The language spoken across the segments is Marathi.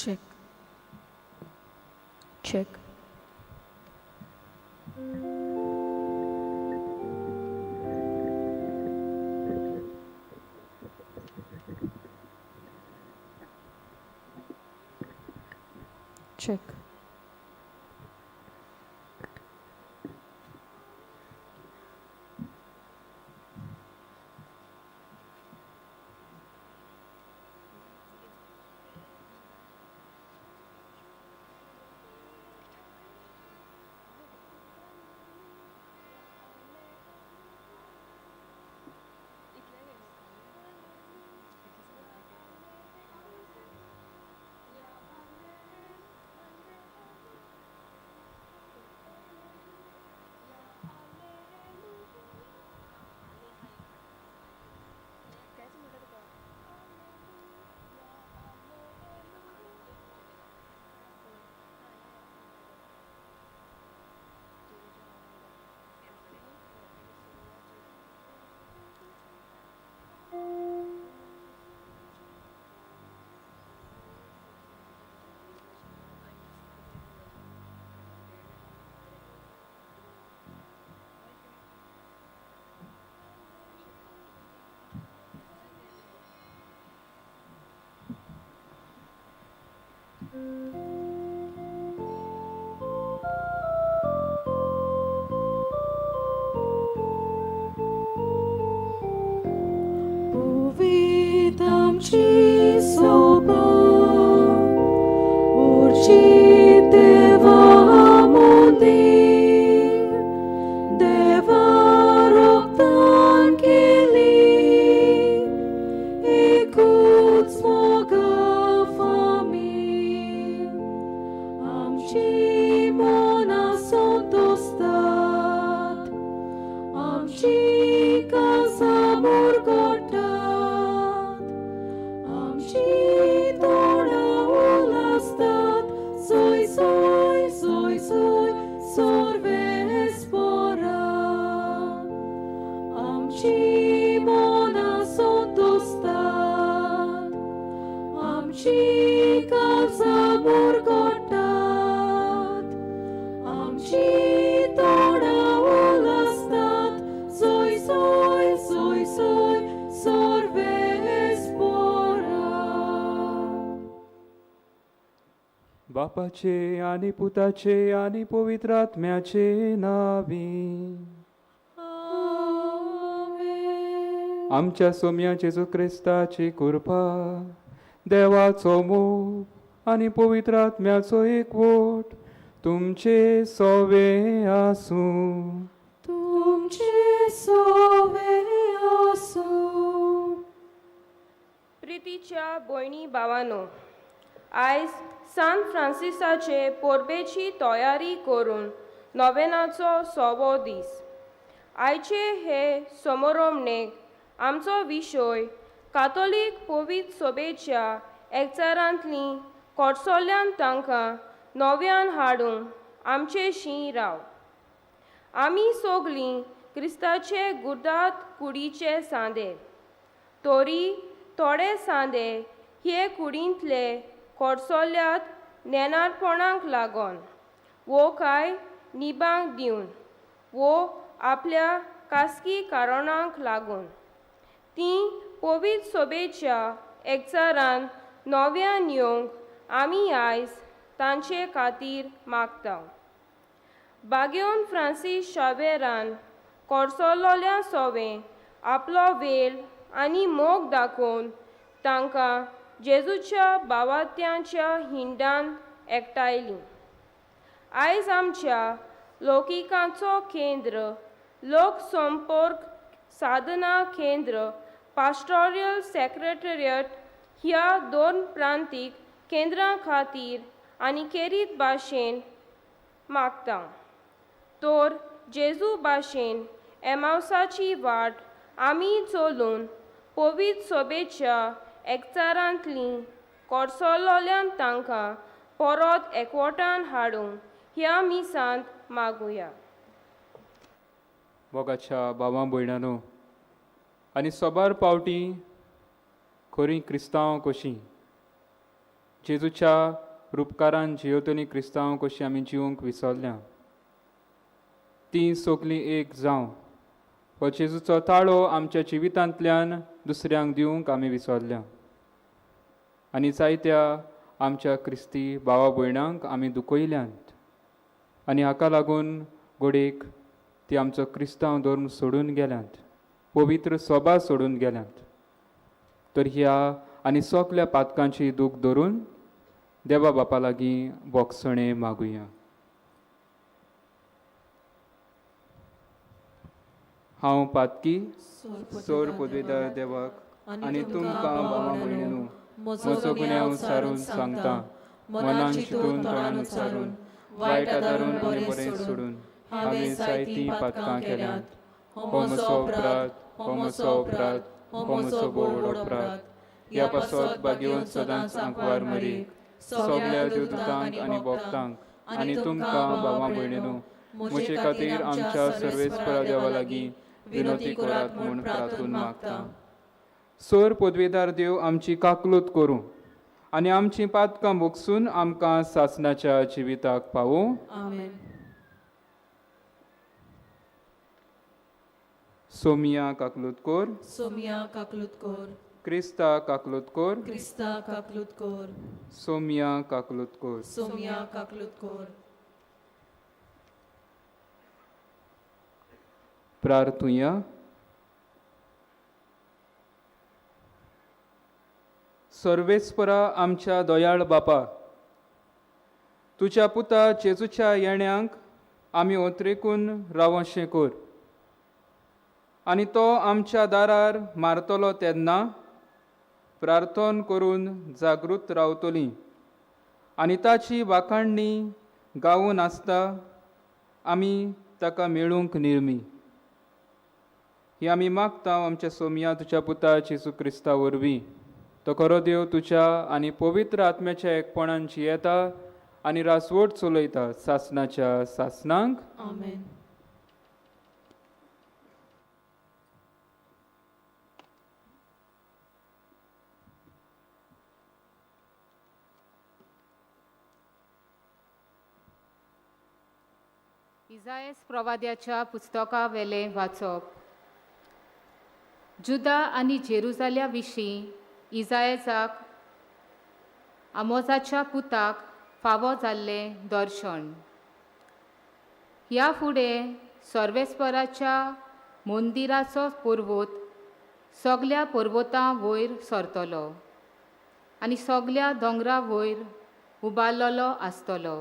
Check. Check. Check. Powitam Ci soba, určite vám odir, deva roptan kili, i kud smoga famil, amci mona sotostat, amci casa morgotat, amci toda ulastat, soi, soi, soi, soi, sorve spora, amci mona sotostat, amci casa morgotat, amci toda ulastat, soi, soi, soi, soi, sorve spora. बापाचे आणि पुताचे आणि पवित्रात्म्याचे नावी Amen. आमच्या सोम्या जेजू ख्रिस्ताची कृपा देवाचो मोग आणि पवित्रात्म्याचो एकवट तुमचे सोवे आसूं. तुमचे सोवे आसूं. प्रितीच्या भयणी भावांनो, आयज सान फ्रांसिसाचे पोरबेची तयारी करून नोवेनाचो 6वो दीस. आयचे हे समारंभणेक आमचो विशय कातोलीक पवित्र सभेच्या एकचारांतली कोर्सोल्ल्यान तांकां नव्यान हाडूंक आमचेशी राव. आमी सोगलीं क्रिस्ताचे गुरदात कुडीचे सांदे. तोरी थोडे सांदे हे कुडींतले कोर्सोल्ल्यात नेनारपणाक लागोन वो काय निबांक दिवन वो आपल्या खासगी कारणांक लागून ती पवित्र सभेच्या एकचारान नव्यान येवंक आमी आयज तांचे खातीर मागता. बागेवन फ्रांसीस शावेरान कोर्सोलोल्या सोवें आपलो वेळ आनी मोग दाखोवन तांकां जेजूच्या भावात्यांच्या हिंडांत एकठांयलीं. आयज आमच्या लौकिकांचो केंद्र, लोकसंपर्क साधना केंद्र, पास्टोरियल सेक्रेटरिएट ह्या 2 प्रांतीक केंद्रां खातीर आनी खेरीत भाशेन मागता. तर जेजू भाशेन एमावसाची वाट आमी चलून पवित्र सभेच्या एकचारांतलीं कोर्सोलोल्यान तांकां परत एकवटान हाडूंक ह्या मिसांत मागुया. मोगाच्या भावां भयणांनो आनी सोबार पावटी खरी क्रिस्तांव कशीं जेजूच्या रुपकारान जियोतली क्रिस्तांव कशी आमी जिवंक विसरल्या ती सोगली एक जावं हो जेजूचो ताळो आमच्या जिवितांतल्यान दुसऱ्यांक दिवंक आमी विसरल्या आनी जायत्या आमच्या क्रिस्ती भावा भयणांक आमी दुखयल्यांत आनी हाका लागून घोडेक ती आमचो क्रिस्तांव धर्म सोडून गेल्यांत पवित्र सभा सोडून गेल्यांत तर ह्या आनी सगल्या पातकांची दूख धरून देवा बापा लागीं बोगसणे मागुया. हांव पातकी सोर पदवेदार देवाक आनी तुमकां भावा भयणीनो म्हजो गुन्यांव सारून सांगता मनान चिंतून तोंडान उच्चारून वायट आदारून बरें बरें सोडून हांवें जायतीं पातकां केल्यांत हो म्हजो अपराध हो म्हजो अपराध हो म्हजो बोड अपराध ह्या पासत भाग्यवंत सदांच आंकवार मरी सगल्या देवदूतांक आनी भक्तांक आनी तुमकां भावा भयणीनो म्हजे खातीर आमच्या सर्वेस्परा देवा लागीं विनोती करात म्हूण प्रार्थून मागता. सोर पदवेदार देव आमची काकलूत करूं आनी आमची पातकां भोगसून आमकां सासणाच्या जिविताक पावूं. आमेन. सोमिया काकलूत कोर सोमिया काकलूत कोर. क्रिस्ता काकलूत कोर क्रिस्ता काकलूत कोर. सोमिया काकलूत कोर. सोमिया काकलूत कोर. प्रार्थुया. सर्वेस्परा आमच्या दयाळ बापा तुज्या पुता जेजूच्या येण्यांक आमी ओत्रेकून रावशें कोर आनी तो आमच्या दारार मारतलो तेन्ना प्रार्थन करून जागृत रावतलीं आनी ताची वाखाणणी गावून आसता आमी ताका मेळूंक निर्मी. ही आमी मागता आमच्या सोमिया तुज्या पुता जेजू क्रिस्ता वरवीं. तो खरो देव तुज्या आनी पवित्र आत्म्याच्या एकपणान जियेता आनी रासवट चलयता सासणाच्या सासणांक. आमेन. इसायास प्रवाद्याच्या पुस्तका वेले वाचप. जुदा आनी जेरुजाल्या विशीं इसायासाक आमोजाच्या पुताक फावो जाल्लें दर्शन. ह्या फुडें सर्वेस्पराच्या मंदिराचो पर्वत सगल्या पर्वतां वयर सरतलो आनी सगल्या दोंगरा वयर उबारलेलो आसतलो.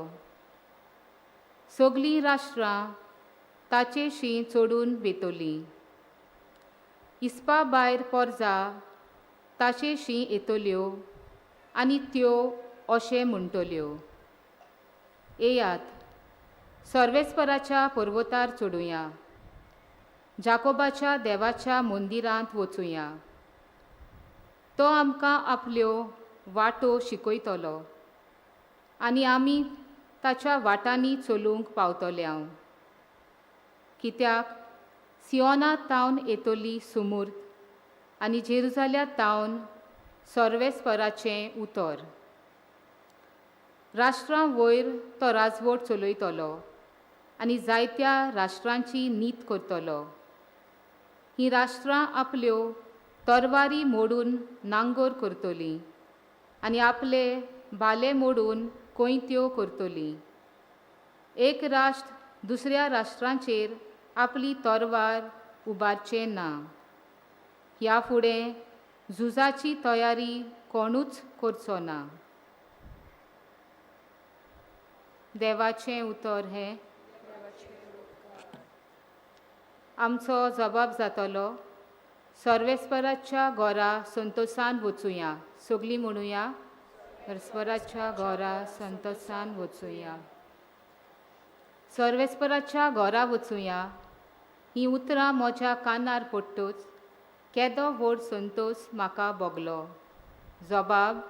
सगलीं राष्ट्रां ताचे शीं चडून बेतलीं. इस्पा भायर पर्जा ताचे शीं येतल्यो आनी त्यो अशें म्हणटल्यो, येयात सर्वेस्पराच्या पर्वतार चडुया, जाकोबाच्या देवाच्या मंदिरांत वचुया. तो आमकां आपल्यो वाटो शिकयतलो आनी आमी ताच्या वाटांनी चलूंक पावतल्या. कित्याक सियोना तावन येतली सुमूर्त आनी जेरुजाल्या तावन सर्वेस्पराचें उतर. राष्ट्रां वयर तो राजवट चलयतलो आनी जायत्या राष्ट्रांची नीत करतलो. हीं राष्ट्रां आपल्यो तरवारी मोडून नांगोर करतलीं आनी आपले बाले मोडून कोयत्यो करतलीं. एक राष्ट्र दुसऱ्या राष्ट्रांचेर आपली तरवार उबारचें ना. ह्या फुडें झुजाची तयारी कोणूच करचो ना. देवाचें उतर हें. आमचो जबाब जातलो, सर्वेस्पराच्या घरा संतोशान वचुया. सगलीं म्हणुया, सर्वेस्पराच्या घरा संतोशान वचुया. सर्वेस्पराच्या घरा वचुया. हीं उतरां म्हज्या कानार पडटूच केदो व्हड संतोश म्हाका भोगलो. जबाब,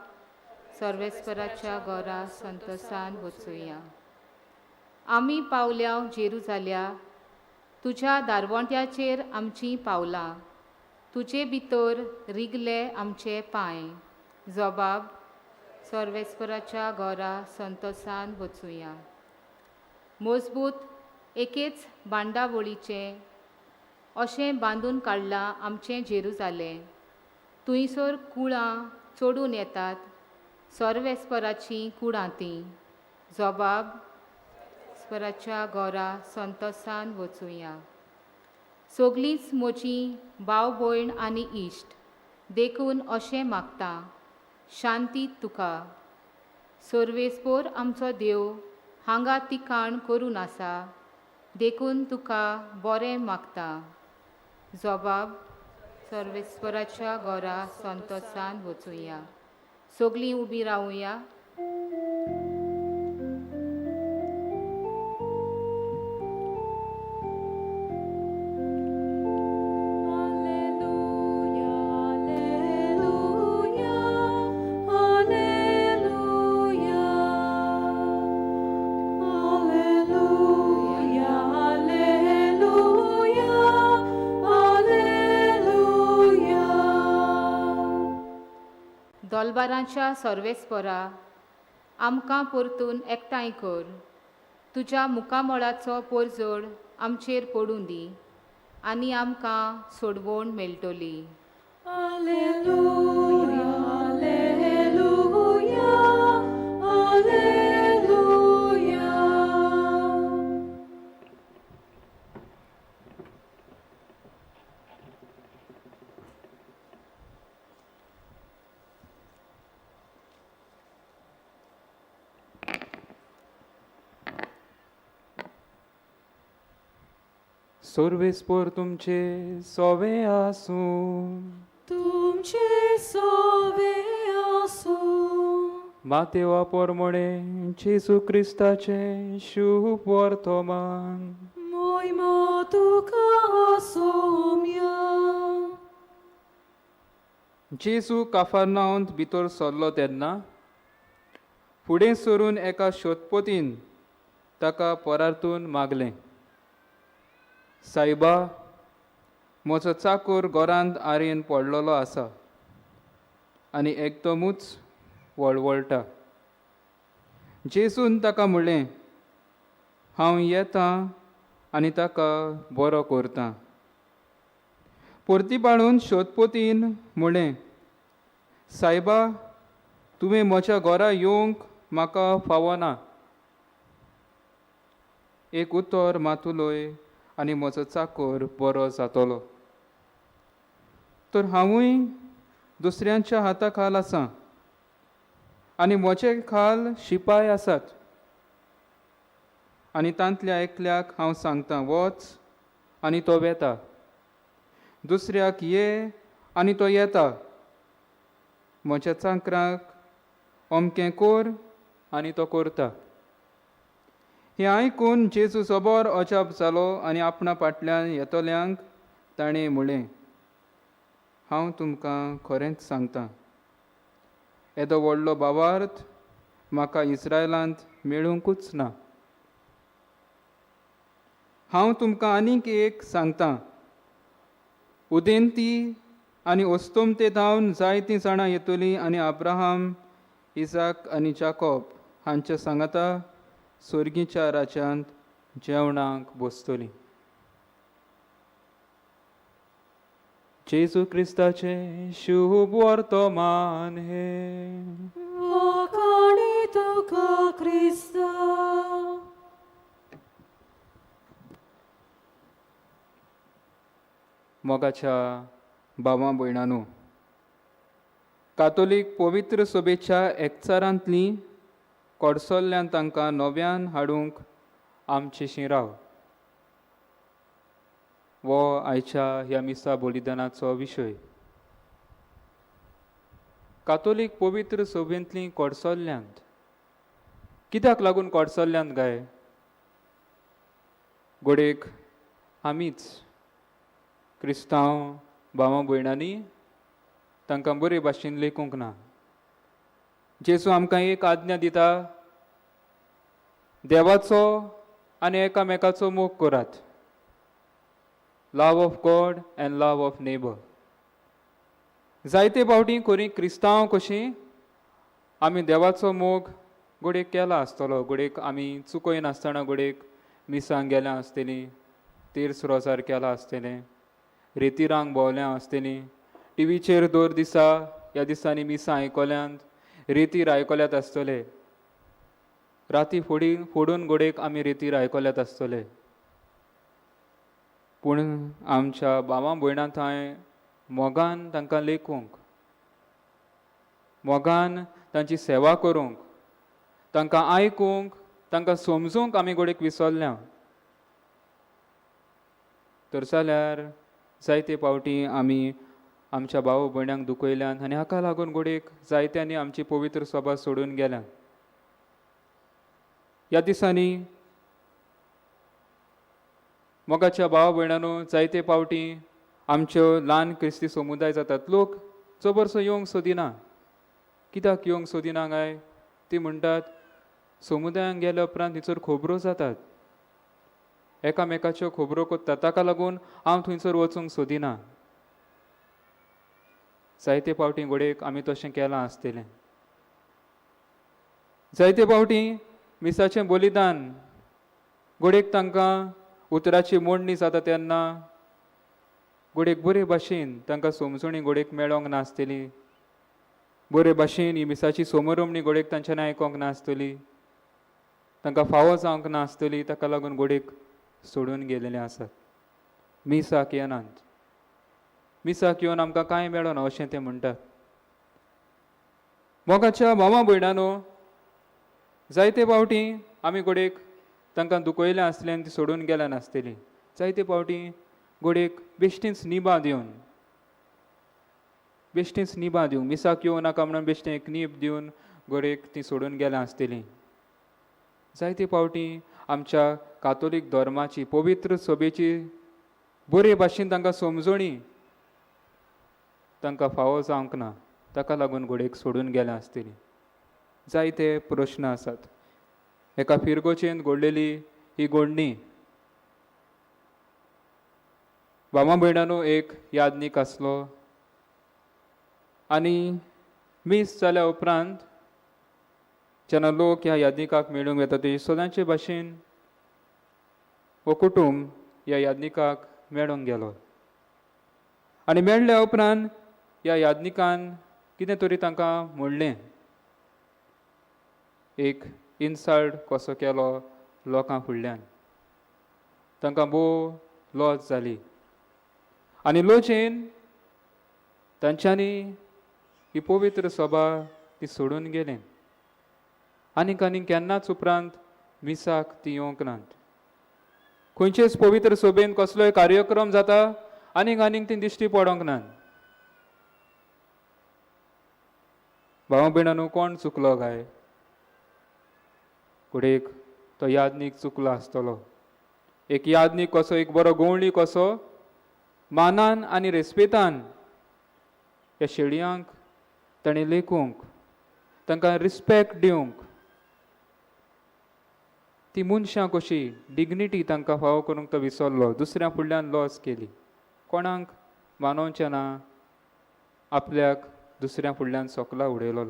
सर्वेस्पराच्या घरा संतोशान वचुया. आमी पावल्या जेरुजाल्या, तुज्या दारवंट्याचेर आमचीं पावलां. तुजे भितर रिगले आमचे पांय. जबाब, सर्वेस्पराच्या घरा संतोषान वचुया. मजबूत एकेच बांडावळीचे अशें बांदून काडलां आमचें जेरुजालें. थंयसर कुळां चडून येतात, सर्वेस्पराचीं कुळां तीं. जबाब स्पराच्या घरा संतोषान वचुया. सगळींच म्हजीं भाव भयण आनी इश्ट देखून अशें मागता, शांती तुका. सर्वेस्पर आमचो देव हांगा तिकाण करून आसा, देखून तुका बरें मागता. जबाब सर्वेस्पराच्या घरा संतोषान वचुया. सगळीं उबी रावुया. दोलबारांच्या सर्वेस्परा, आमकां परतून एकठांय कर. तुज्या मुखामळाचो परजोड आमचेर पडूं दी आनी आमकां सोडवण मेळटली. Alleluia, Alleluia, Alleluia. सर्वेस्पर तुमचे सोवे आसूं. तुमचे सोवे आसूं. मातेव पोरमोणे जेसू क्रिस्ताचे शुभ वर्तमान. मोयमा तुका सोम्या. जेसू काफारनाउंत भितर सरलो तेन्ना फुडें सरून एका शोधपोतीन ताका परारतून मागलें, सायबा, म्हजो चाकर घरांत आरेन पडलेलो आसा आनी एकदमूच वळवळटा. जेसून ताका म्हणलें, हांव येतां आनी ताका बरो करतां. परतीबाळून शोधपोतीन म्हणलें, सायबा, तुवें म्हज्या घरा येवंक म्हाका फावना. एक उतर मातुलोय आनी म्हजो चाकर बरो जातलो. तर हांवूय दुसऱ्यांच्या हाता खाल आसां आनी म्हजे खाल शिपाय आसात. आनी तांतल्या एकल्याक हांव सांगतां, वच, आनी तो वेता. दुसऱ्याक ये, आनी तो येता. म्हज्या चाकराक अमकें कर, आनी तो करता. हें आयकून जेजू सोबोर अजाप जालो आनी आपणा फाटल्यान येतल्यांक ताणें म्हणलें, हांव तुमकां खरेंच सांगतां, येदो व्हडलो भावार्थ म्हाका इस्रायलांत मेळूंकूच ना. हांव तुमकां आनीक एक सांगतां, उदेंती आनी ओस्तोमते धांवन जायतीं जाणां येतलीं आनी अब्राहम, इसाक आनी जाकोब हांच्या सांगाता स्वर्गीच्या राज्यांत जेवणाक बसतलीं. जेजू क्रिस्ताचे शुभ वर्तमान हे. वखाणी तुका क्रिस्ता. मोगाच्या भावां भयणांनो, कातोलीक पवित्र सभेच्या एकचारांतली कडसल्ल्यान तांकां नव्यान हाडूंक आमचे शिराव वो आयच्या ह्या मिसा बलिदानाचो विशय. कातोलीक पवित्र सभेंतली कडसल्ल्यांत कित्याक लागून कडसल्ल्यांत गाय? घोडेक आमीच क्रिस्तांव भावां भयणांनी तांकां बरे भाशेन लेखूंक ना. जेजू आमकां एक आज्ञा दिता, देवाचो आनी एकामेकाचो मोग करात. Love of God and love of neighbour. जायते फावटी खरी क्रिस्तांव कशीं आमी देवाचो मोग घोडेक केला आसतलो, घोडेक आमी चुकोय नासतना घोडेक मिसांग गेल्या आसतलीं, तीर्स रोजार केला आसतलें, रेतीरांग भोंवल्या आसतलीं, टिवीचेर दर दिसा ह्या दिसांनी मिसां आयकल्यांत रेतीर आयकल्यात आसतले, राती फोडून घोडेक आमी रेतीर आयकल्यात आसतले. पूण आमच्या भावां भयणां थंय मोगान तांकां लेखूंक, मोगान तांची सेवा करूंक, तांकां आयकूंक, तांकां समजूंक आमी घोडेक विसरल्या. तर जाल्यार जायते फावटी आमी आमच्या भाव भयणांक दुखयल्यान आनी हाका लागून घोडेक जायत्यांनी आमची पवित्र सभा सोडून गेल्या. ह्या दिसांनी मोगाच्या भाव भयणांनो जायते फावटी आमच्यो ल्हान क्रिस्ती समुदाय जातात, लोक चबरसो येवंक सोदिना. कित्याक येवंक सोदिना काय? ती म्हणटात समुदायांक गेल्या उपरांत थंयसर खबरो जातात, एकामेकाच्यो खबरो कोत्तात, ताका लागून हांव थंयसर वचूंक सोदिना. जायते फावटी घोडेक आमी तशें केलां आसतलें. जायते फावटी मिसाचें बलिदान घोडेक तांकां उतराची मोडणी जाता तेन्ना घोडेक बरे भाशेन तांकां समजणी घोडेक मेळोंक नासतली, बरे भाशेन ही मिसाची समरमणी घोडेक तांच्यानी आयकोंक नासतली, तांकां फावो जावंक नासतली, ताका लागून घोडेक सोडून गेलेले आसात. मिसाक येनात, मिसाक येवन आमकां कांय मेळना अशें ते म्हणटात. मोगाच्या भावां भयणांनो जायते फावटी आमी घोडेक तांकां दुखयलें आसलें आनी ती सोडून गेल्या नासतलीं. जायते फावटी घोडेक बेश्टीच निबा दिवन, बेश्टीच निबा दिवंक, मिसाक येवं नाका म्हणून बेश्टें एक नीब दिवन घोडेक ती सोडून गेल्या आसतलीं. जायते फावटी आमच्या कातोलीक धर्माची पवित्र सभेची बरे भाशेन तांकां समजणी तांकां फावो जावंक ना, ताका लागून घोडेक सोडून गेल्या आसतलीं. जायते प्रश्न आसात. एका फिरगोचेन घडलेली ही घडणी भावां भयणांनो एक यादनीक आसलो आनी मीस जाल्या उपरांत जेन्ना लोक ह्या यादनिकाक मेळूंक येता ते सदांचे भाशेन हो कुटुंब ह्या यादनिकाक मेळूंक गेलो आनी मेळ्ळ्या उपरांत ह्या यादनिकान कितें तरी तांकां म्हणलें, एक इन्सल्ट कसो केलो लोकां फुडल्यान, तांकां भोव लॉस जाली आनी लोचेन तांच्यांनी ही पवित्र सभा ती सोडून गेली आनीक केन्नाच उपरांत मिसाक ती येवंक नात. खंयचेच पवित्र सभेन कसलोय कार्यक्रम जाता आनीक ती दिश्टी पडोंक नात. भावा भयणांनो कोण चुकलो काय? घोडेक तो यादनीक चुकलो आसतलो. एक यादनीक कसो, एक बरो गवळणी कसो मानान आनी रेस्पेतान ह्या शेळयांक ताणें लेखूंक, तांकां रिस्पेक्ट दिवंक, ती मनशां कशी डिग्निटी तांकां फावो करूंक तो विसरलो. दुसऱ्या फुडल्यान लॉस केली. कोणाक मानोवचें ना, आपल्याक दुसऱ्या फुडल्यान सोकला उडयलो.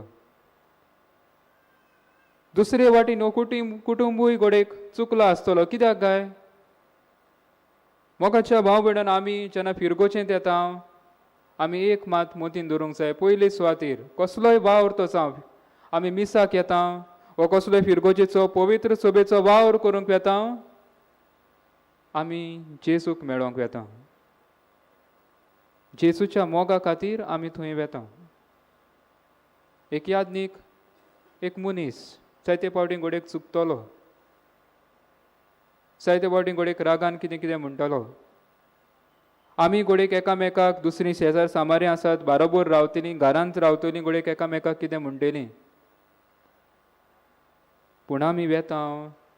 दुसरे वाटेन हो कुटुंबूय घोडेक चुकलो आसतलो. कित्याक काय? मोगाच्या भाव भयणान आमी जेन्ना फिरगोचेंत येता आमी एक मात मतीन दवरूंक जाय. पयले सुवातेर कसलोय वावर तो जावं, आमी मिसाक येता वो कसलोय फिरगोचेचो पवित्र सभेचो वावर करूंक येता, आमी जेजूक मेळोंक येता. जेजूच्या मोगा खातीर आमी थंय वेता. एक यादनीक, एक मनीस जायते फावटी घोडेक चुकतलो, जायते फावटी घोडेक रागान कितें कितें म्हणटलो. आमी घोडेक एकामेकाक दुसरीं शेजार सामारी आसात बाराबोर रावतलीं, घरांत रावतलीं, घोडेक एकामेकाक कितें म्हणटलीं. पूण आमी वेता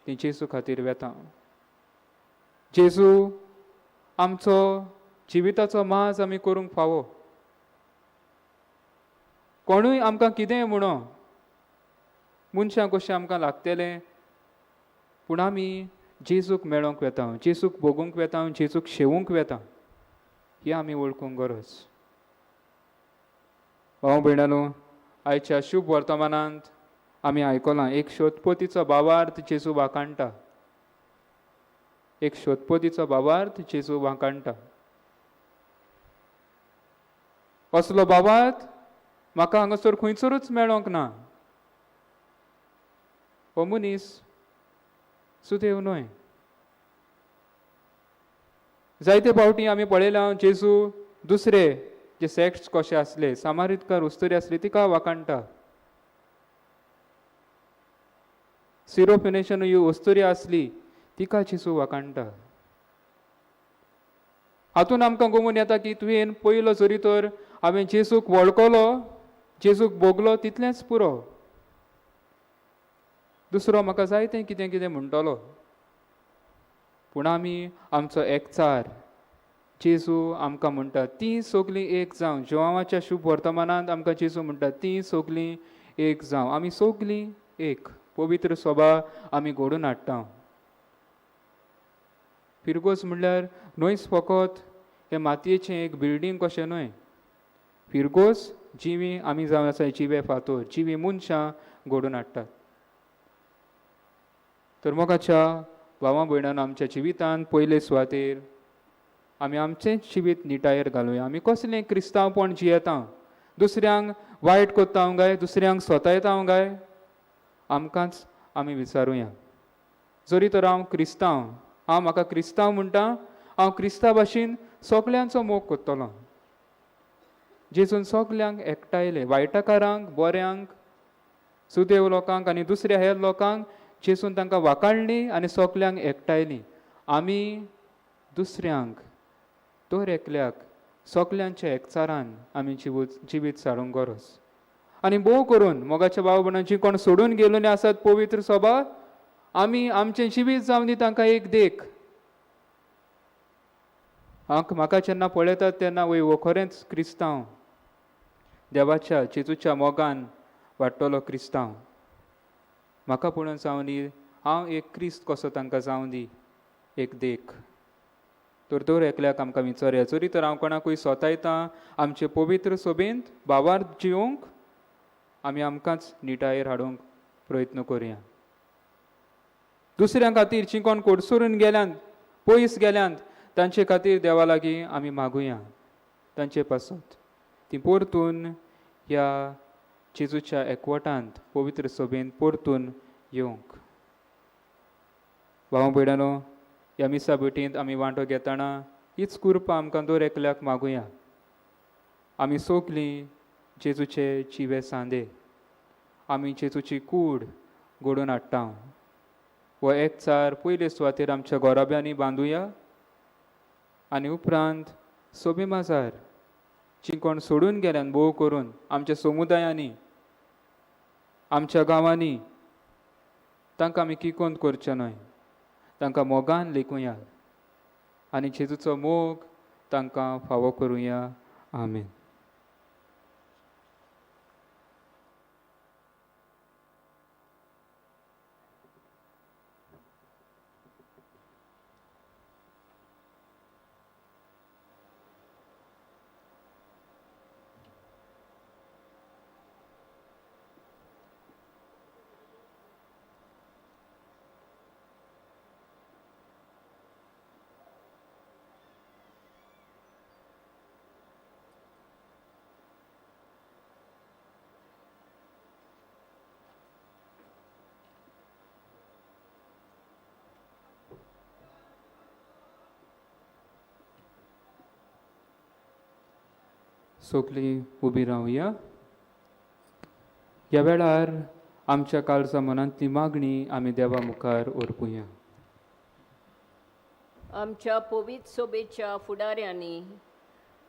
ती जेजू खातीर वेता. जेजू आमचो जिविताचो माज आमी करूंक फावो. कोणूय आमकां कितेंय म्हणो, मनशां कशें आमकां लागतलें, पूण आमी जेजूक मेळोंक वेता, जेजूक भोगूंक वेता, जेजूक शेवूंक वेता. ही आमी वळखूंक गरज. भाव भयणांनो, आयच्या शुभ वर्तमानांत आमी आयकलां एक शोधपोतीचो भावार्थ जेजू वाकाणटा. एक शोधपोतीचो भावार्थ जेजू वाकाणटा. असलो भावार्थ म्हाका हांगासर खंयसरूच मेळोंक ना. हो मनीस सुदैव न्हय. जायते फावटी आमी पळयलां जेजू दुसरे जे सॅक्ट्स कशे आसले, सामारीतकार उस्तरी आसली तिका वाकाणटा. सिरोफिनेशन ही उस्तरी आसली तिका जेजू वाकाणटा. हातून आमकां गमून येता की तुवें पयलो जरी तर हांवें जेजूक वळखलो, जेजूक भोगलो तितलेंच पुरो. दुसरो म्हाका जायतें कितें कितें म्हणटलो, पूण आमी आमचो एकचार जेजू आमकां म्हणटा ती सगलीं एक जावं. जोवाच्या शुभ वर्तमानांत आमकां जेजू म्हणटा ती सगलीं एक जावं. आमी सगलीं एक. पवित्र सभा आमी घडोवन हाडटा. फिरगोस म्हणल्यार न्हयच फकत हें मातयेचें एक बिल्डींग कशें न्हय. फिरगोस जिवी आमी जावन आसा जिवे फातर, जिवी मनशां घडोवन हाडटात. तर मोगाच्या भावां भयणान आमच्या जिवितांत पयले सुवातेर आमी आमचें जिवीत निटायेर घालुया. आमी कसलें क्रिस्तांवपण जियेता. दुसऱ्यांक वायट कोत्ता काय, दुसऱ्यांक स्वतायता काय, आमकांच आमी विचारुया. जरी तर हांव क्रिस्तांव, हांव म्हाका क्रिस्तांव म्हणटा, हांव क्रिस्तांव भाशेन सगल्यांचो मोग कोत्तलो. जेजून सगल्यांक एकठायले, वायटाकारांक, बऱ्यांक, सुदैव लोकांक आनी दुसऱ्या हेर लोकांक जेजून तांकां वाकाणली आनी सगल्यांक एकठायली. आमी दुसऱ्यांक दर एकल्याक सगल्यांच्या एकचारान आमी जिवीत सारूंक गरज. आनी भोव करून मोगाच्या भाव भयणांची कोण सोडून गेल्लीं आसात पवित्र सभा, आमी आमचें जिवीत जावन दी तांकां एक देख. म्हाका जेन्ना पळयतात तेन्ना वय हो खरेंच क्रिस्तांव, देवाच्या जेजूच्या मोगान वाडटलो क्रिस्तांव. म्हाका पुणून जावन दी, हांव एक क्रिस्त कसो तांकां जावन दी एक देख. तर दर एकल्याक आमकां विचारया. जरी तर हांव कोणाकूय स्वतायतां, आमचे पवित्र सभेंत भावार्थ जिवंक आमी आमकांच निटायेर हाडूंक प्रयत्न करुया. दुसऱ्यां खातीर जीं कोण कोडसरून गेल्यांत, पयस गेल्यांत, तांचे खातीर देवा लागीं आमी मागुया. तांचे पासत ती परतून ह्या जेजूच्या एकवटांत पवित्र सभेंत परतून येवंक. भाव भयणानो, ह्या मिसा भेटींत आमी वांटो घेतना हीच कृपा आमकां दर एकल्याक मागुया. आमी सगलीं जेजूचे जिवे सांदे, आमी जेजूची कूड घडोवन हाडटा. हो एकचार पयले सुवातेर आमच्या गोराब्यांनी बांदुया आनी उपरांत सोबे माजार जी कोण सोडून गेल्यान भोव करून आमच्या समुदायांनी, आमच्या गांवांनी, तांकां आमी किकोंत करचें न्हय, तांकां मोगान लेखुया आनी जेजूचो मोग तांकां फावो करुया. आमेन. सगळीं उबी रावया. ह्या वेळार आमच्या काळजा मनांतली मागणी आमी देवा मुखार ओरपुया. आमच्या पवित्र सोबेच्या फुडाऱ्यांनी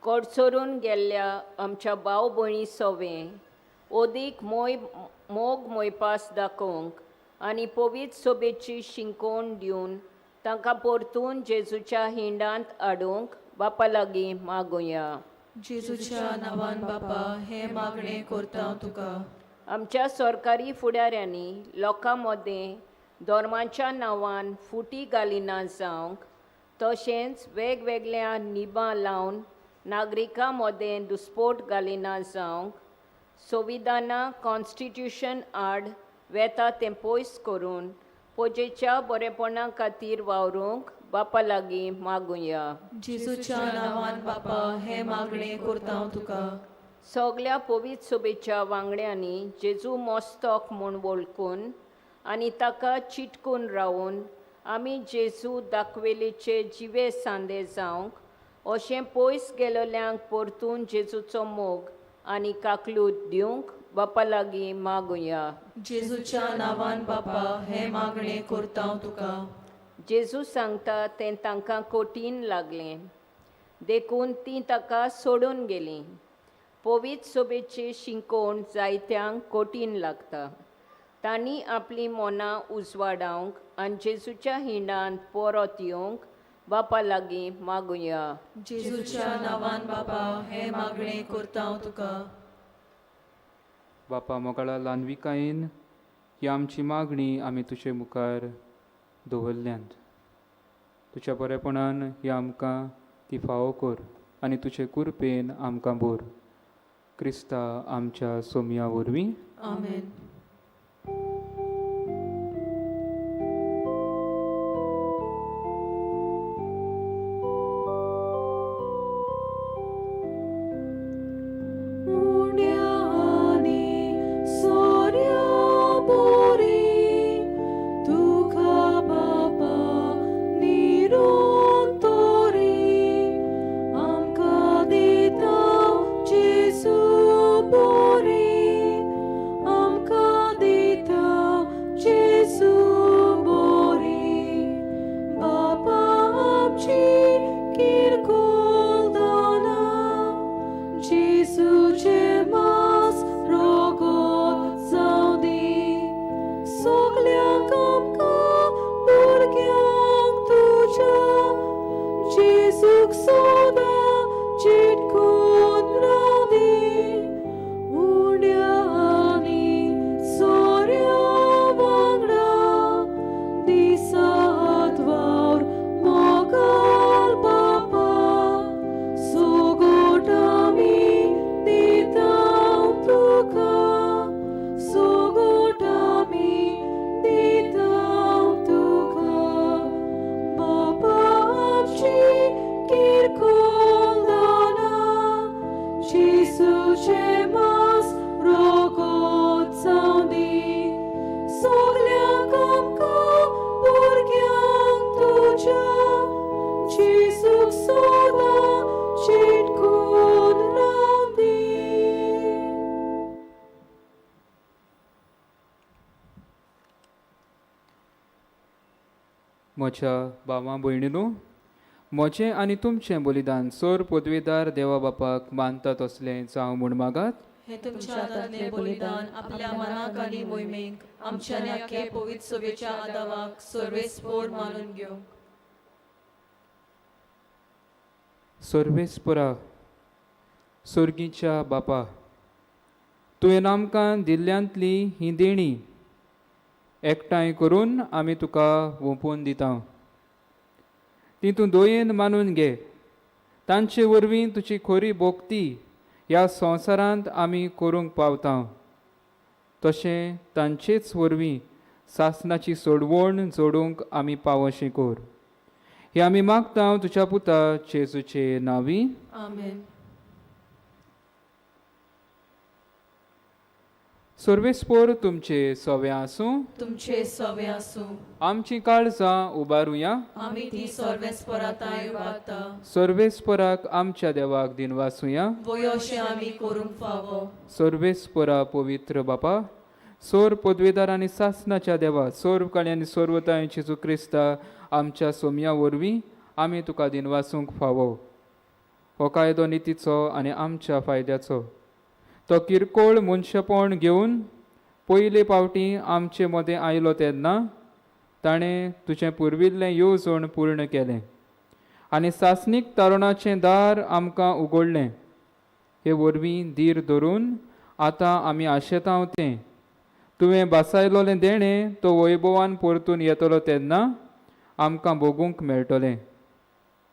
कडसरून गेल्ल्या आमच्या भाव भयणी सवे ओदीक मोग मोयपास दाखोवंक आनी पवित्र सोबेची शिंकोण दिवन तांकां परतून जेजूच्या हिंडांत हाडूंक बापा लागीं मागुया. जेजूच्या नांवान बापा हे मागणें करता हांव तुका. आमच्या सरकारी फुडाऱ्यांनी लोकां मदें धर्माच्या नांवान फुटी घालिना जावंक, तशेंच वेगवेगळ्या निबां लावन नागरिकां मदें दुस्पोट घालिना जावंक, संविधाना कॉन्स्टिट्यूशन आड वेता तें पयस करून पोजेच्या बरेपणा खातीर वावरूंक बापा लागीं मागुया. जेजूच्या नांवान बापा हे मागणे करता हांव तुका. सगळ्या पवित्र सभेच्या वांगड्यांनी जेजू मस्तक म्हूण वळखून आनी ताका चिटकून रावून आमी जेजू दाखवेलेचे जिवे सांदे जावंक अशें पयस गेलोल्यांक परतून जेजूचो मोग आनी काकलूत दिवंक बापा लागीं मागुया. जेजूच्या नांवान बापा हे मागणे करता हांव तुका. जेजू सांगता तें तांकां कठीण लागलें देखून तीं ताका सोडून गेलीं. पवित्र सभेचे शिंकोण जायत्यांक कठीण लागता. तांणी आपलीं मनां उजवाडावंक आनी जेजूच्या हिंडांत परत येवंक बापा लागीं मागुया. जेजूच्या नांवान बापा हे मागणे करता हांव तुका. बापा मोगाळा ल्हानविकायेन ही आमची मागणी आमी तुजे मुखार दवरल्यांत. तुज्या बरेपणान ही आमकां ती फावो कर आनी तुजे कुरपेन आमकां बोर. क्रिस्ता आमच्या सोमया वरवीं. आमेन. म्हज्या भावां भयणीनो, म्हजें आनी तुमचें बलिदान सोर पदवेदार देवा बापाक मानता तसलें जावं म्हूण मागात. हे तुमच्या हातांतलें बलिदान आपल्या मनाक आनी मोहिमेक आमच्या आख्खे पवित्र सभेच्या आदावाक सर्वेस्पोर मानून घेवंक. सर्वेस्परा सर्गीच्या बापा, तुवें आमकां दिल्ल्यांतली ही देणी एकठांय करून आमी तुका ओंपून दिता. ती तूं दोयेन मानून घे. तांचे वरवीं तुजी खरी भोक्ती ह्या संवसारांत आमी करूंक पावता. तशें तांचेच वरवीं सासणाची सोडवण जोडूंक आमी पावशें कर. हे आमी मागता तुज्या पुता जेजूचे नांवी. आमेन. सर्वेस्पोर तुमचे सवे आसूं. तुमचे सवे आसूं. आमची काळजां उबारुया. आमी ती सर्वेस्पराताय उबारता. सर्वेस्पराक आमच्या देवाक दिन वासुया. वयो अशें आमी करूंक फावो. सर्वेस्परा पवित्र बापा, सोर पदवेदार आनी सासणाच्या देवा, सोर काळी आनी सोर्वताय जेजू क्रिस्ता आमच्या सोमया वरवीं आमी तुका दिन वासूंक फावो. हो कायदो नितीचो आनी आमच्या फायद्याचो. तो किरकोळ मनशापण घेवन पयले फावटी आमचे मदें आयलो तेन्ना ताणें तुजें पुर्विल्लें येवजण पूर्ण केलें आनी सासणीक तारुणाचें दार आमकां उगडलें. हे वरवीं धीर धरून आतां आमी आशेतांव तें तुवें बासायलोलें देणें तो वैभवान परतून येतलो तेन्ना आमकां भोगूंक मेळटलें.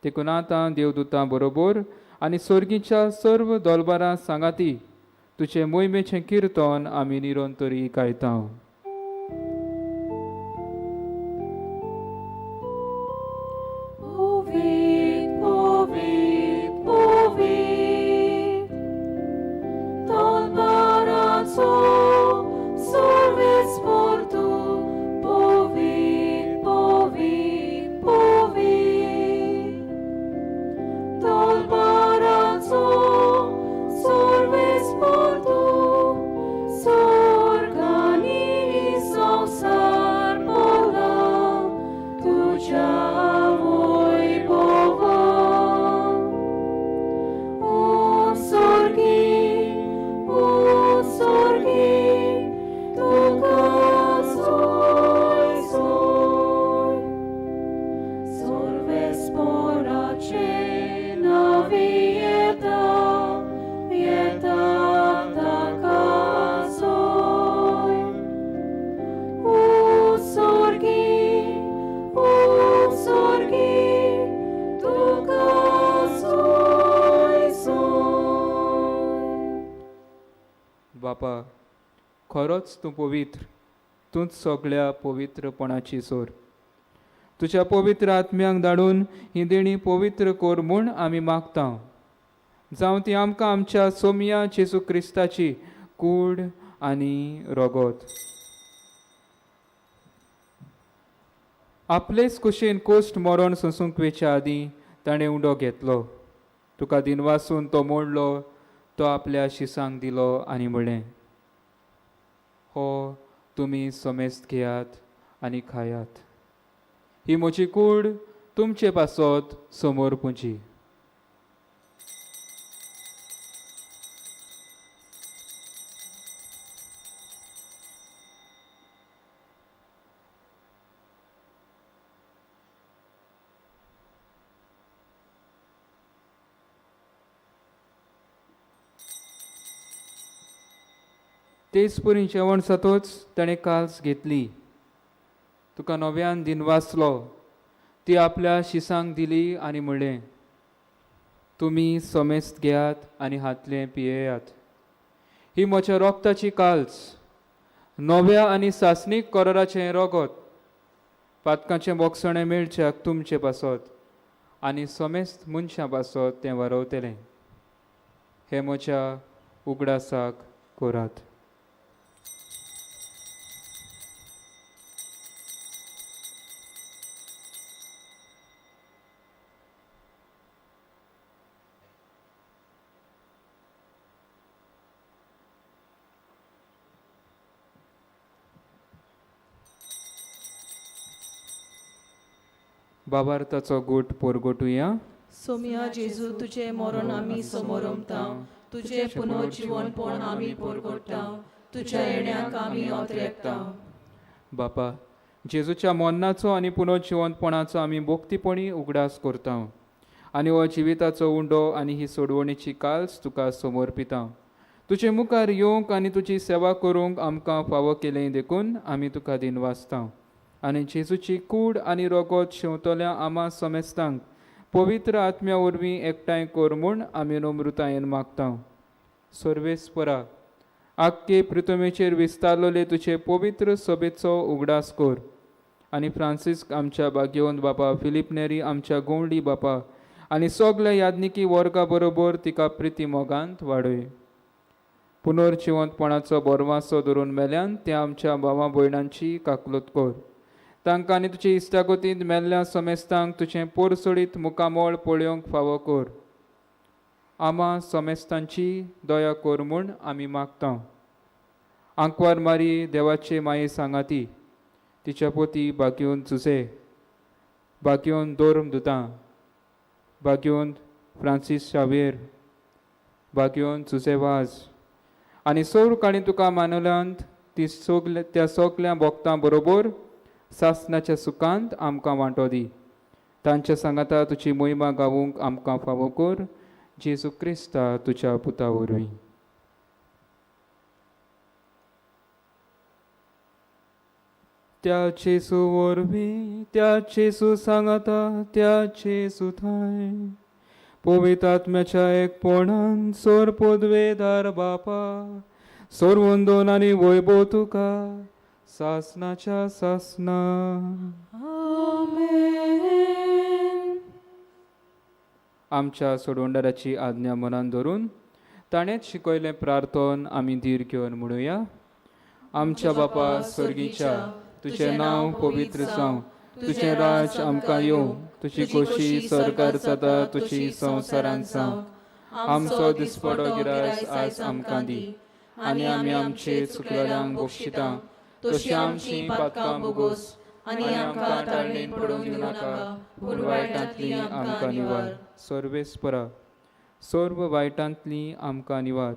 देखून आतां देवदूतां बरोबर आनी सर्गीच्या सर्व दोलबारां सांगाती तुझे मोहिमेचें किर्तन आमी निरंतरी गायता. Povit, povit, povit, Tolbarazzo, sorves portu, povit, povit, povit, Tolbarazzo, sorves portu, sorgani संसार पोला, तुझ्या बापा, खरोच तूं पवित्र, तूंच सगळ्या पवित्रपणाची सोर. तुझ्या पवित्र आत्म्यांक धाडून ही देणी पवित्र कोर म्हूण आमी मागता. जावं ती आमकां आमच्या सोमया जेजू क्रिस्ताची कूड आनी रगत. आपलेच कुशीन कोश्ट मरण सोंसूंक वेच्या आदीं ताणें उंडो घेतलो. तुका दिनवासून तो मोडलो, तो आपल्या शिसांक दिलो आनी म्हणलें, हो तुमी समेस्त घेयात आनी खायात. ही म्हजी कूड तुमचे पासत समोर पुंजी. तेच परी जेवण जातोच ताणें काल्स घेतली. तुका नव्यान दिनवासलो, ती आपल्या शिसांक दिली आनी म्हणलें, तुमी समेस्त घेयात आनी हातलें पियेयात. ही म्हज्या रोगताची काल्स, नव्या आनी सासणीक कराराचें रगत, पातकाचें बोगसणें मेळच्याक तुमचे पासत आनी समेस्त मनशां पासत तें वारवतलें. हे म्हज्या उगडासाक करात. बाबार्ताचो गोट पोरगोटुया. सोम्या जेजू तुझे मरण आमी समोरमता, तुझे पुनर्जीवनपण आमी पोरगोडटा, तुझ्या येण्याक आमी ओतरेकता. बापा, जेजूच्या मरणाचो आनी पुनर्जीवनपणाचो आमी भोक्तीपणी उगडास करता आनी हो जिविताचो उंडो आनी ही सोडवणेची काल्स तुका समर्पिता. तुजे मुखार येवंक आनी तुजी सेवा करूंक आमकां फावो केलें देखून आमी तुका दिनवासता. आनी जेजूची कूड आनी रगत शेवतल्या आमा समेस्तांक पवित्र आत्म्या वरवीं एकठांय कर म्हूण आमी नम्रतायेन मागता. सर्वेस्परा, आख्खे पृथ्वीचेर विस्तारलोले तुजे पवित्र सभेचो उगडास कर. आनी फ्रांसीस आमच्या भाग्यवंत बापा, फिलीप नेरी आमच्या गोंवडी बापा आनी सगल्या याज्ञिकी वर्गा बरोबर तिका प्रिती मोगांत वाडय. पुनर्जिवंतपणाचो बोरवासो धरून मेल्यान त्या आमच्या भावां भयणांची काकलूत कर. तांकां आनी तुजे इश्टागतींत मेल्ल्या समेस्तांक तुजें पोरसोडीत मुखामोळ पळोवंक फावो कर. आमा समेस्तांची दया कर म्हूण आमी मागता. आंकवार मारी देवाचे माये सांगाती, तिच्या पोती भाग्यवंत जुसे, भाग्यवंत दोर्म दुतां, भाग्यवंत फ्रांसीस शावेर, भाग्यवंत जुसेवाज आनी सौर काणी तुका मानल्यांत त्या सगल्या भक्तां बरोबर सासणाच्या सुखांत आमकां वांटो दी. तांच्या सांगाता तुजी मोहिमा गावूंक आमकां फावो कर. जेजू क्रिस्ता तुज्या पुता वरवीं. त्या जेजू वरवीं, त्या जेजू सांगाता, त्या जेजू थंय पवित्र आत्म्याच्या एकपणान सोर पदवेदार बापा सोर वंदन आनी वैभव तुका सासनाच्या सासना. आमच्या सोडवंडाराची आज्ञा मनान धरून ताणेच शिकयलें प्रार्थन आमी धीर घेवन म्हणुया. आमच्या बापा स्वर्गीच्या तुझें नांव पवित्र जावं, तुझें राज आमकां येवं, तुजी खोशी सरकार जाता तुजी संवसारांत जावं. आमचो दिसपडो गिरायस आयज आमकां दी आनी आमी आमचे चुकलेल्यांक बक्षिता तशी आमची पातकां बोगोस आनी आमकां ताळणेन पडूंक दिवं नाका पूण वायटांतली आमकां निवार. सर्वेस्परा सर्व वायटांतली आमकां निवार.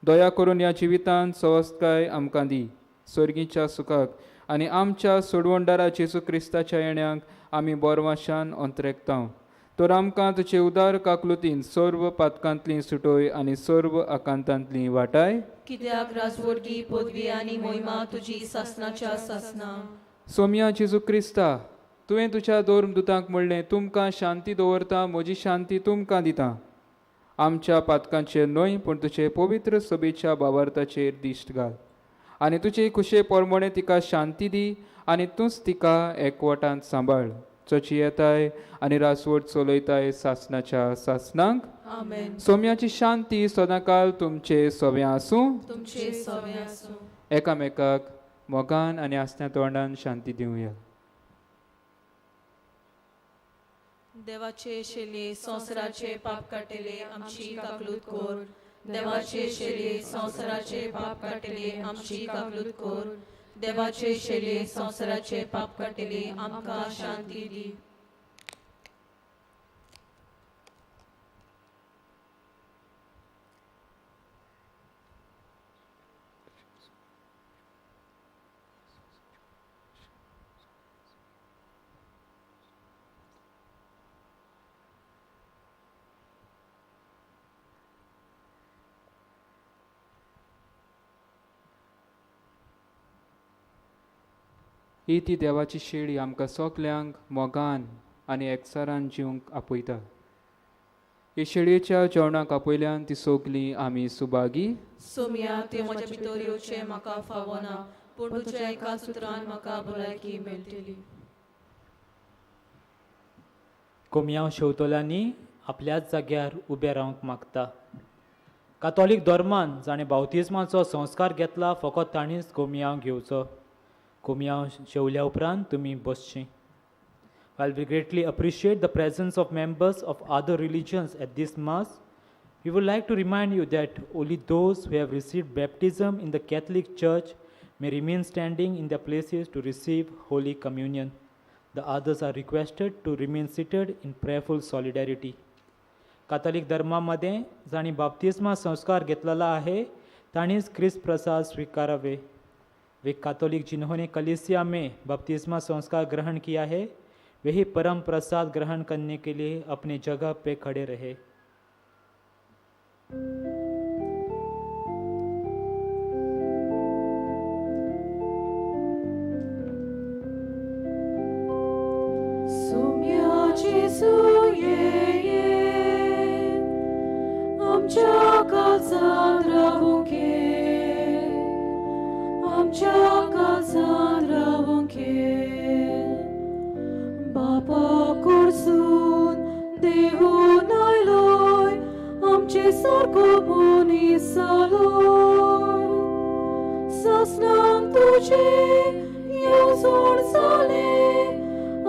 दया करून ह्या जिवितांत सवस्तकाय आमकां दी. स्वर्गीच्या सुखाक आनी आमच्या सोडवंडारा जेजू क्रिस्ताच्या येण्याक आमी बोरवाशान अंतरेकतांव. तर आमकां तुजे उदार काकलुतीन सर्व पातकांतली सुटोय आनी सर्व आकांतांतली वाटाय. कित्याक राजवटी पदवी आनी मोहिमा तुजी सासनाच्या सासना. सोम्या जेजू क्रिस्ता, तुवें तुज्या दोर्मदुतांक म्हणलें तुमकां शांती दवरता, म्हजी शांती तुमकां दिता. आमच्या पातकांचेर न्हय पूण तुजे पवित्र सभेच्या भावार्थाचेर दिश्ट घाल आनी तुजे खुशे पोरमोणे तिका शांती दी आनी तूंच तिका एकवटांत सांबाळ. चोची येताय आनी रासवट चलयताय सासनाच्या सासनांक. आमेन. सोम्याची शांती सदांकाल तुमचे सोबे आसूं. तुमचे सवे आसूं. एकामेकाक मोगान आनी आसत्या तोंडान शांती दिवया. देवाचे शेले संवसाराचे पाप काटेले आमची काकलूत कोर. देवाचे शेले संवसाराचे पाप काटेले आमची काकलूत कोर. देवाचे शेले संवसाराचे पाप काटेले आमकां शांती दी. ही ती देवाची शेळी आमकां सगल्यांक मोगान आनी एकचारान जिवंक आपयता. हे शेळयेच्या जेवणाक आपयल्यान ती सोगली आमी सुभागी. सोम्या ते म्हज्या भितर येवचे म्हाका फावना पूण तुज्या एका सुत्रान म्हाका भलायकी मेळटली. कोमयाव शेवतोल्यांनी आपल्याच जाग्यार उबे रावंक मागता. कातोलीक धर्मान जाणें बावतिस्माचो संस्कार घेतला फकत ताणीच कोमयाव घेवचो. कोमयाव शेवल्या उपरांत तुमी बसचीं. While we greatly appreciate the presence of members of other religions at this Mass, we would like to remind you that only those who have received baptism in the Catholic Church may remain standing in their places to receive Holy Communion. The others are requested to remain seated in prayerful solidarity. कातोलिक धर्मामध्ये जाणी बाप्तिस्मा संस्कार घेतलेला आहे ताणीच ख्रिस्त प्रसाद स्वीकारावे. वे कातोलिक जिन्होंने कलीसिया में बपतिस्मा संस्कार ग्रहण किया है वही परम प्रसाद ग्रहण करने के लिए अपने जगह पे खड़े रहे. सोम्या जेजू ये आमच्या काळजात रावूंक ये, आमच्या काळजात रावूंक ये. बापा कडसून देवून आयलोय आमचे सारको मनीस जालोय. सासणांक तुजे येवजण जाले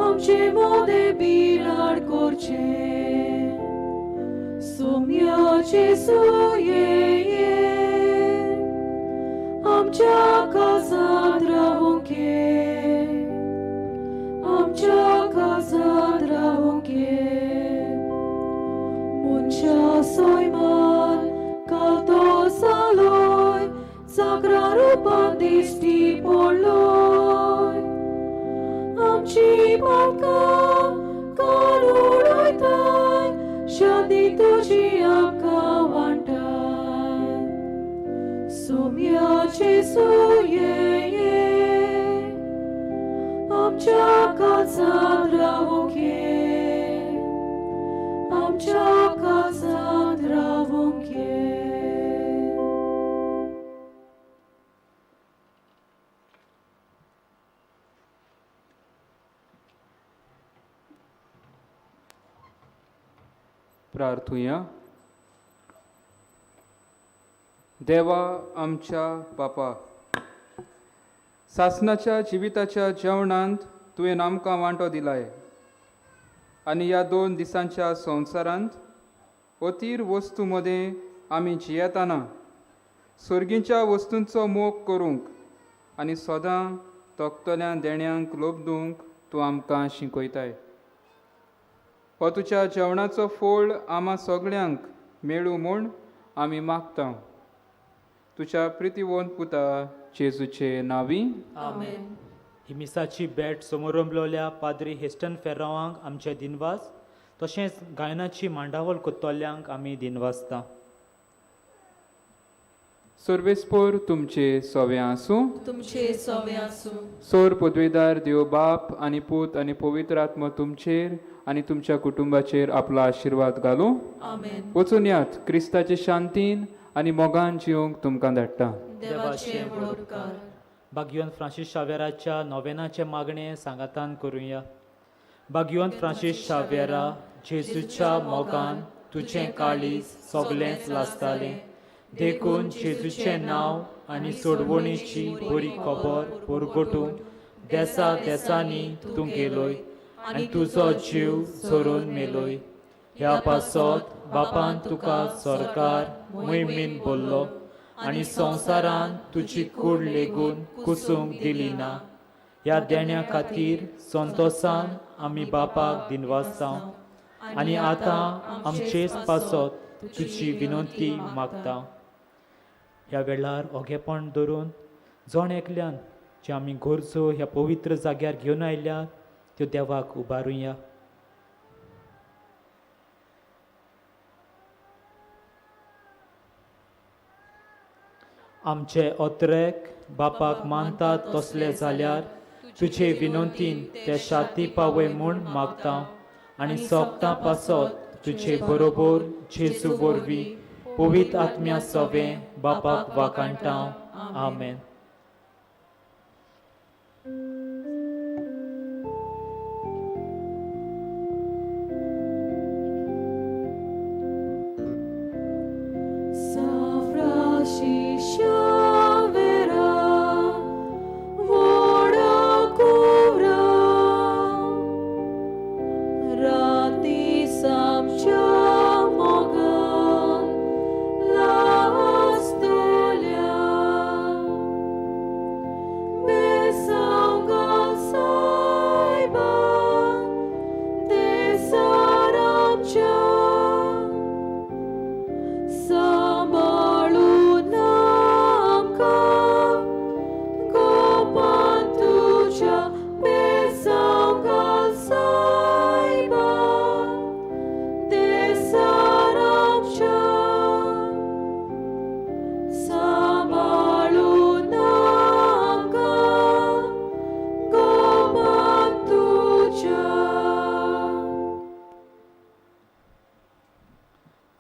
आमचे मोदे बिराड करचे. सोम्या जेजू ये आमच्या काळजात रावूंक ये, आमच्या काळजात रावूंक ये. मनशा सैमान कातो जालोय जागरा रुपान दिश्टी पडलोय. आमची पातकां काडून उडयताय शांती तुजी आमकां वांटाय. सोम्या जेजू ये आमच्या काळजात रावूंक ये, आमच्या प्रार्थुया. देवा आमच्या बापा, सासणाच्या जिविताच्या जेवणांत तुवें आमकां वांटो दिलाय आनी ह्या 2 दिसांच्या संवसारांत अतीर वस्तू मदें आमी जियेताना सर्गीच्या वस्तूंचो मोग करूंक आनी सदां तोखतल्या देण्यांक लोबदूंक तूं आमकां शिकयताय. हो तुज्या जेवणाचो फळ आम्हा सगळ्यांक मेळूं म्हूण आमी मागता. तुज्या प्रितीवंत पुता जेजूचे नांवी. आमेन. ही मिसाची भेट समोर रंबलोल्या पाद्री हेस्टन फेर्रावांक आमचे दिनवास, तशेंच गायनाची मांडावळ कोत्तोल्यांक आमी दिनवासता. सर्वेस्पोर तुमचे सोवे आसूं. तुमचे सोवे आसूं. सोर पदवीदार देव बाप आनी पूत आनी पवित्र आत्मा तुमचेर आनी तुमच्या कुटुंबाचेर आपलो आशिर्वाद घालूं. आमेन. वचून यात क्रिस्ताचे शांतीन आनी मोगान जिवंक तुमकां धाडटा. देवाचे उपकार. भाग्यवंत फ्रांसीस शावेराच्या नोवेनाचे मागणे सांगातान करुया. भाग्यवंत फ्रांसीस शावेरा, जेजूच्या मोगान तुझें काळीज सगळेंच लासतालें, देखून जेजूचें नांव आनी सोडवणेची बरी खबर परगटून देसा देसांनी तूं गेलोय आनी तुजो जीव सोडून मेलोय. ह्या पासत बापान तुका सरकार मोहिमेन बोल्लो आनी संवसारान तुजी कूड लेगून कुसूंक दिली ना. ह्या देण्या खातीर संतोषान आमी बापाक दिनवासता आनी आतां आमचेच पासत तुजी विनंती मागता. ह्या वेळार ओगेपण धरून जण एकल्यान जे आमी गरजो ह्या पवित्र जाग्यार घेवन आयल्यात त्यो देवाक उबारुया. आमचे ओत्रेक बापाक मानतात तसले जाल्यार तुजे विनंतीन ते शाती पावय म्हूण मागता आनी सोगता पासत तुजे बरोबर जेजू वरवीं पवित्र आत्म्या सोवे बापाक वाकाणटा. आमेन.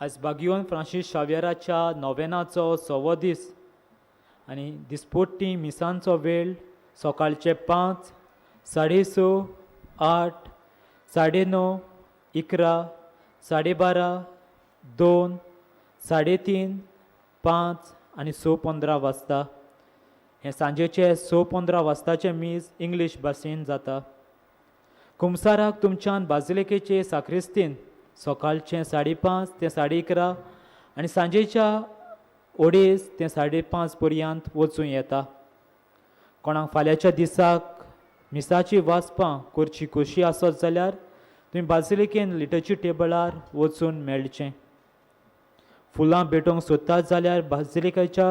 आयज भाग्यवंत फ्रांसीस शावेराच्या नोवेनाचो 6वो दीस आनी दिसपोट्टी मिसांचो वेळ सकाळचे 5, 6:30, 8, 9:30, 11, 12:30, 2, 3:30, 5 आनी 6:15 वाजता. हे सांजेचे 6:15 वाजताचे मीस इंग्लीश भाशेन जाता. कुमसाराक तुमच्यान बाजिलिकेचे साक्रिस्तीन सकाळचे 5:30 ते 11:30 आनी सांजेच्या 2:30 ते 5:30 पर्यंत वचूं येता. कोणाक फाल्यांच्या दिसाक मिसाची वाचपां करची खोशी आसत जाल्यार तुमी बाजिलिकेन लिटरची टेबलार वचून मेळचें. फुलां भेटोवंक सोदतात जाल्यार बाजिलिकेच्या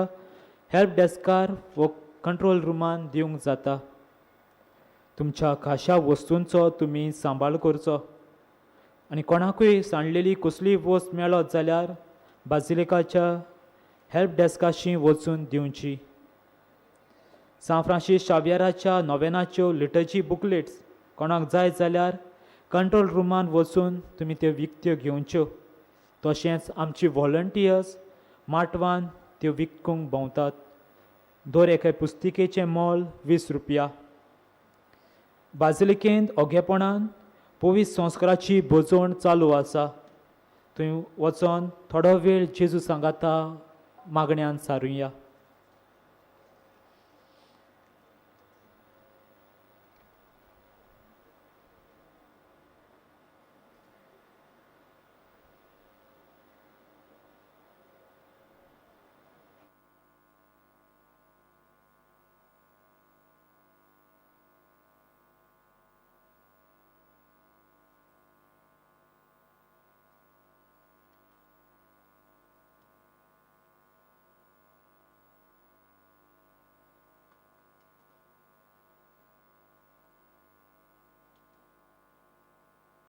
हेल्प डेस्कार वो कंट्रोल रुमान दिवंक जाता. तुमच्या खाशा वस्तूंचो तुमी सांबाळ करचो आनी कोणाकूय सांडलेली कसलीय वस्त मेळत जाल्यार बाजिलिकाच्या हेल्प डेस्काशी वचून दिवची. सान फ्रांसीस शावेराच्या नोवेनाच्यो लिटरची बुकलेट्स कोणाक जाय जाल्यार कंट्रोल रुमान वचून तुमी त्यो विकत्यो घेवच्यो. तशेंच आमची व्हॉलंटियर्स माटवान त्यो विकूंक भोंवतात. दर एका पुस्तिकेचें मोल 20 रुपया. बाजिलिकेंत ओगेपणान पवित्र संस्काराची बोजवण चालू आसा. थंय वचोन थोडो वेळ जेजू सांगाता मागण्यांत सारुया.